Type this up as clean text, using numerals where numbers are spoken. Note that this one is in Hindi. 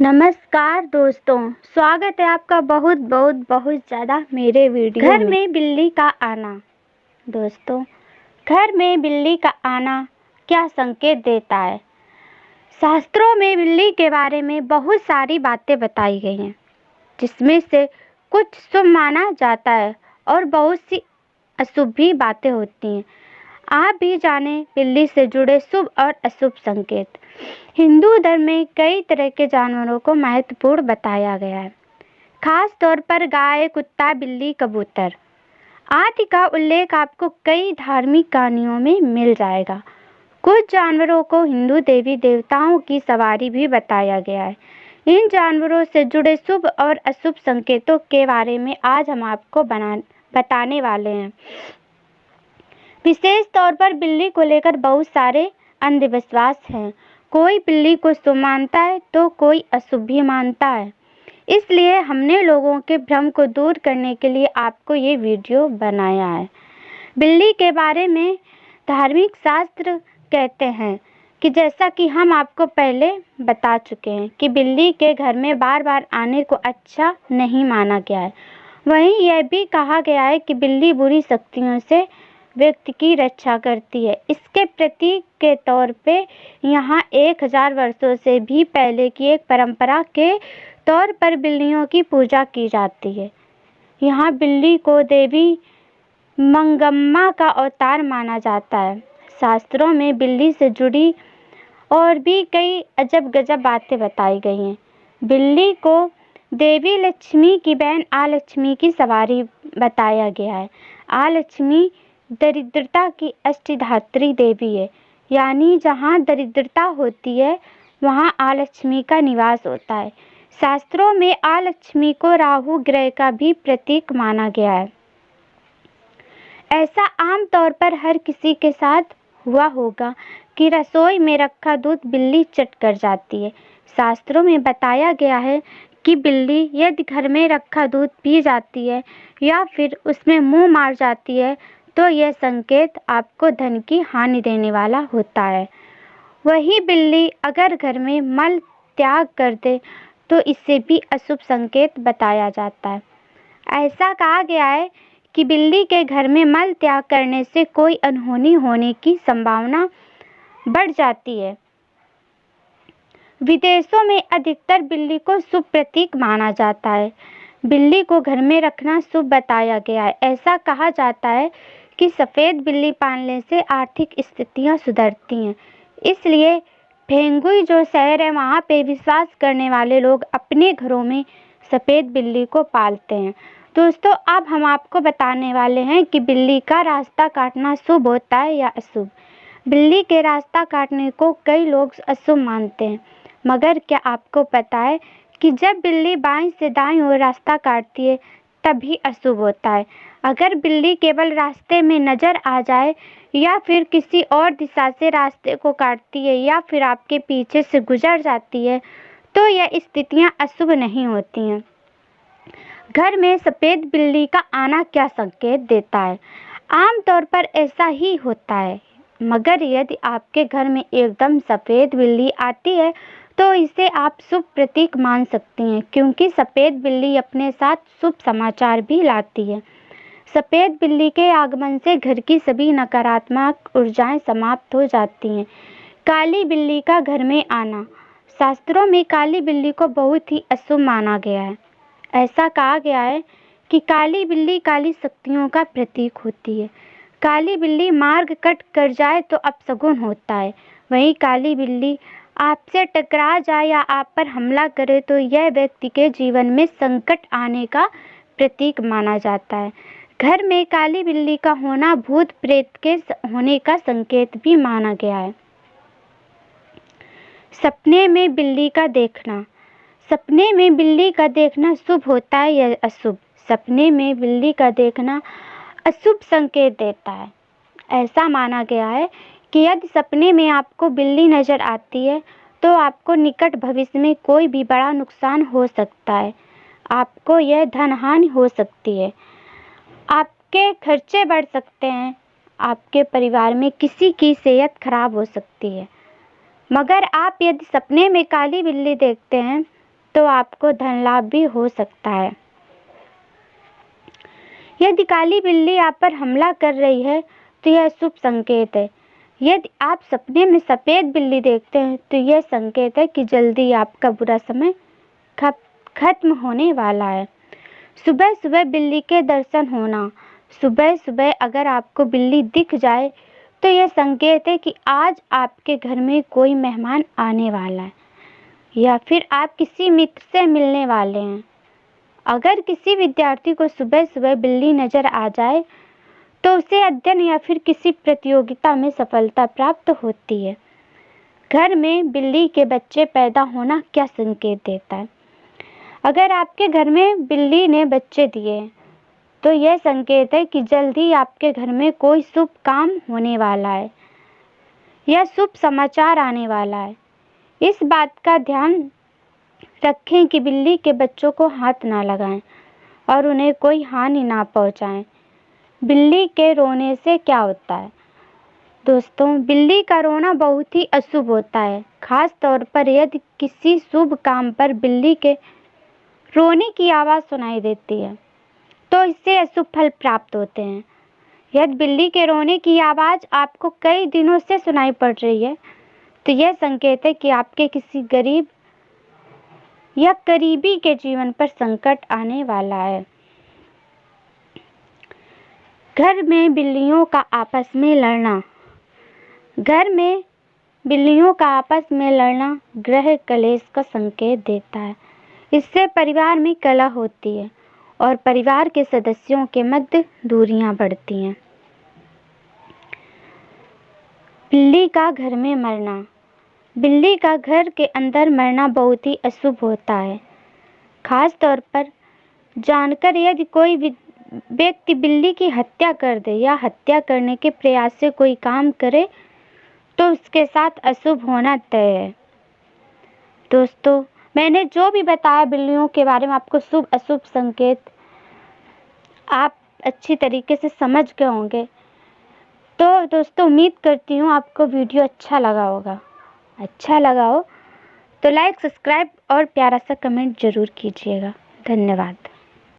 नमस्कार दोस्तों, स्वागत है आपका बहुत बहुत बहुत ज़्यादा मेरे वीडियो में। घर में बिल्ली का आना। दोस्तों, घर में बिल्ली का आना क्या संकेत देता है? शास्त्रों में बिल्ली के बारे में बहुत सारी बातें बताई गई हैं, जिसमें से कुछ शुभ माना जाता है और बहुत सी अशुभ भी बातें होती हैं। आप भी जानें बिल्ली से जुड़े शुभ और अशुभ संकेत। हिंदू धर्म में कई तरह के जानवरों को महत्वपूर्ण बताया गया है, खास तौर पर गाय, कुत्ता, बिल्ली, कबूतर आदि का उल्लेख आपको कई धार्मिक कहानियों में मिल जाएगा। कुछ जानवरों को हिंदू देवी देवताओं की सवारी भी बताया गया है। इन जानवरों से जुड़े शुभ और अशुभ संकेतों के बारे में आज हम आपको बताने वाले हैं। विशेष तौर पर बिल्ली को लेकर बहुत सारे अंधविश्वास हैं। कोई बिल्ली को शुभ मानता है तो कोई अशुभ भी मानता है। इसलिए हमने लोगों के भ्रम को दूर करने के लिए आपको ये वीडियो बनाया है। बिल्ली के बारे में धार्मिक शास्त्र कहते हैं कि जैसा कि हम आपको पहले बता चुके हैं कि बिल्ली के घर में बार बार आने को अच्छा नहीं माना गया है। वहीं यह भी कहा गया है कि बिल्ली बुरी शक्तियों से व्यक्ति की रक्षा करती है। इसके प्रतीक के तौर पे यहाँ 1000 वर्षों से भी पहले की एक परंपरा के तौर पर बिल्लियों की पूजा की जाती है। यहाँ बिल्ली को देवी मंगम्मा का अवतार माना जाता है। शास्त्रों में बिल्ली से जुड़ी और भी कई अजब गजब बातें बताई गई हैं। बिल्ली को देवी लक्ष्मी की बहन आलक्ष्मी की सवारी बताया गया है। आलक्ष्मी दरिद्रता की अष्टधात्री देवी है, यानी जहाँ दरिद्रता होती है वहाँ आलक्ष्मी का निवास होता है। शास्त्रों में आलक्ष्मी को राहु ग्रह का भी प्रतीक माना गया है। ऐसा आम तौर पर हर किसी के साथ हुआ होगा कि रसोई में रखा दूध बिल्ली चट कर जाती है। शास्त्रों में बताया गया है कि बिल्ली यदि घर में रखा दूध पी जाती है या फिर उसमें मुंह मार जाती है तो यह संकेत आपको धन की हानि देने वाला होता है। वही बिल्ली अगर घर में मल त्याग कर दे तो इसे भी अशुभ संकेत बताया जाता है। ऐसा कहा गया है कि बिल्ली के घर में मल त्याग करने से कोई अनहोनी होने की संभावना बढ़ जाती है। विदेशों में अधिकतर बिल्ली को शुभ प्रतीक माना जाता है। बिल्ली को घर में रखना शुभ बताया गया है। ऐसा कहा जाता है कि सफ़ेद बिल्ली पालने से आर्थिक स्थितियां सुधरती हैं। इसलिए फेंगुई जो शहर है वहाँ पे विश्वास करने वाले लोग अपने घरों में सफ़ेद बिल्ली को पालते हैं। दोस्तों, अब हम आपको बताने वाले हैं कि बिल्ली का रास्ता काटना शुभ होता है या अशुभ। बिल्ली के रास्ता काटने को कई लोग अशुभ मानते हैं, मगर क्या आपको पता है कि जब बिल्ली बाईं से दाईं ओर रास्ता काटती है तभी अशुभ होता है। अगर बिल्ली केवल रास्ते में नज़र आ जाए या फिर किसी और दिशा से रास्ते को काटती है या फिर आपके पीछे से गुजर जाती है तो यह स्थितियां अशुभ नहीं होती हैं। घर में सफ़ेद बिल्ली का आना क्या संकेत देता है? आमतौर पर ऐसा ही होता है, मगर यदि आपके घर में एकदम सफ़ेद बिल्ली आती है तो इसे आप शुभ प्रतीक मान सकती हैं, क्योंकि सफ़ेद बिल्ली अपने साथ शुभ समाचार भी लाती है। सफ़ेद बिल्ली के आगमन से घर की सभी नकारात्मक ऊर्जाएं समाप्त हो जाती हैं। काली बिल्ली का घर में आना। शास्त्रों में काली बिल्ली को बहुत ही अशुभ माना गया है। ऐसा कहा गया है कि काली बिल्ली काली शक्तियों का प्रतीक होती है। काली बिल्ली मार्ग कट कर जाए तो अपशगुन होता है। वहीं काली बिल्ली आपसे टकरा जाए या आप पर हमला करे तो यह व्यक्ति के जीवन में संकट आने का प्रतीक माना जाता है। घर में काली बिल्ली का होना भूत प्रेत के होने का संकेत भी माना गया है। सपने में बिल्ली का देखना। सपने में बिल्ली का देखना शुभ होता है या अशुभ? सपने में बिल्ली का देखना अशुभ संकेत देता है। ऐसा माना गया है कि यदि सपने में आपको बिल्ली नज़र आती है तो आपको निकट भविष्य में कोई भी बड़ा नुकसान हो सकता है। आपको यह धन हानि हो सकती है, आपके खर्चे बढ़ सकते हैं, आपके परिवार में किसी की सेहत खराब हो सकती है। मगर आप यदि सपने में काली बिल्ली देखते हैं तो आपको धन लाभ भी हो सकता है। यदि काली बिल्ली आप पर हमला कर रही है तो यह शुभ संकेत है। यदि आप सपने में सफ़ेद बिल्ली देखते हैं तो यह संकेत है कि जल्दी आपका बुरा समय खत्म होने वाला है। सुबह सुबह बिल्ली के दर्शन होना। सुबह सुबह अगर आपको बिल्ली दिख जाए तो यह संकेत है कि आज आपके घर में कोई मेहमान आने वाला है या फिर आप किसी मित्र से मिलने वाले हैं। अगर किसी विद्यार्थी को सुबह सुबह बिल्ली नजर आ जाए तो उसे अध्ययन या फिर किसी प्रतियोगिता में सफलता प्राप्त होती है। घर में बिल्ली के बच्चे पैदा होना क्या संकेत देता है? अगर आपके घर में बिल्ली ने बच्चे दिए तो यह संकेत है कि जल्द ही आपके घर में कोई शुभ काम होने वाला है या शुभ समाचार आने वाला है। इस बात का ध्यान रखें कि बिल्ली के बच्चों को हाथ ना लगाएं और उन्हें कोई हानि ना पहुंचाएं। बिल्ली के रोने से क्या होता है? दोस्तों, बिल्ली का रोना बहुत ही अशुभ होता है। खास तौर पर यदि किसी शुभ काम पर बिल्ली के रोने की आवाज़ सुनाई देती है तो इससे अशुभ फल प्राप्त होते हैं। यदि बिल्ली के रोने की आवाज़ आपको कई दिनों से सुनाई पड़ रही है तो यह संकेत है कि आपके किसी गरीब या करीबी के जीवन पर संकट आने वाला है। घर में बिल्लियों का आपस में लड़ना। घर में बिल्लियों का आपस में लड़ना गृह कलेश का संकेत देता है। इससे परिवार में कलह होती है और परिवार के सदस्यों के मध्य दूरियां बढ़ती हैं। बिल्ली का घर में मरना। बिल्ली का घर के अंदर मरना बहुत ही अशुभ होता है। खास तौर पर जानकर यदि कोई व्यक्ति बिल्ली की हत्या कर दे या हत्या करने के प्रयास से कोई काम करे तो उसके साथ अशुभ होना तय है। दोस्तों, मैंने जो भी बताया बिल्लियों के बारे में, आपको शुभ अशुभ संकेत आप अच्छी तरीके से समझ गए होंगे। तो दोस्तों, उम्मीद करती हूँ आपको वीडियो अच्छा लगा होगा। अच्छा लगा हो तो लाइक, सब्सक्राइब और प्यारा सा कमेंट ज़रूर कीजिएगा। धन्यवाद।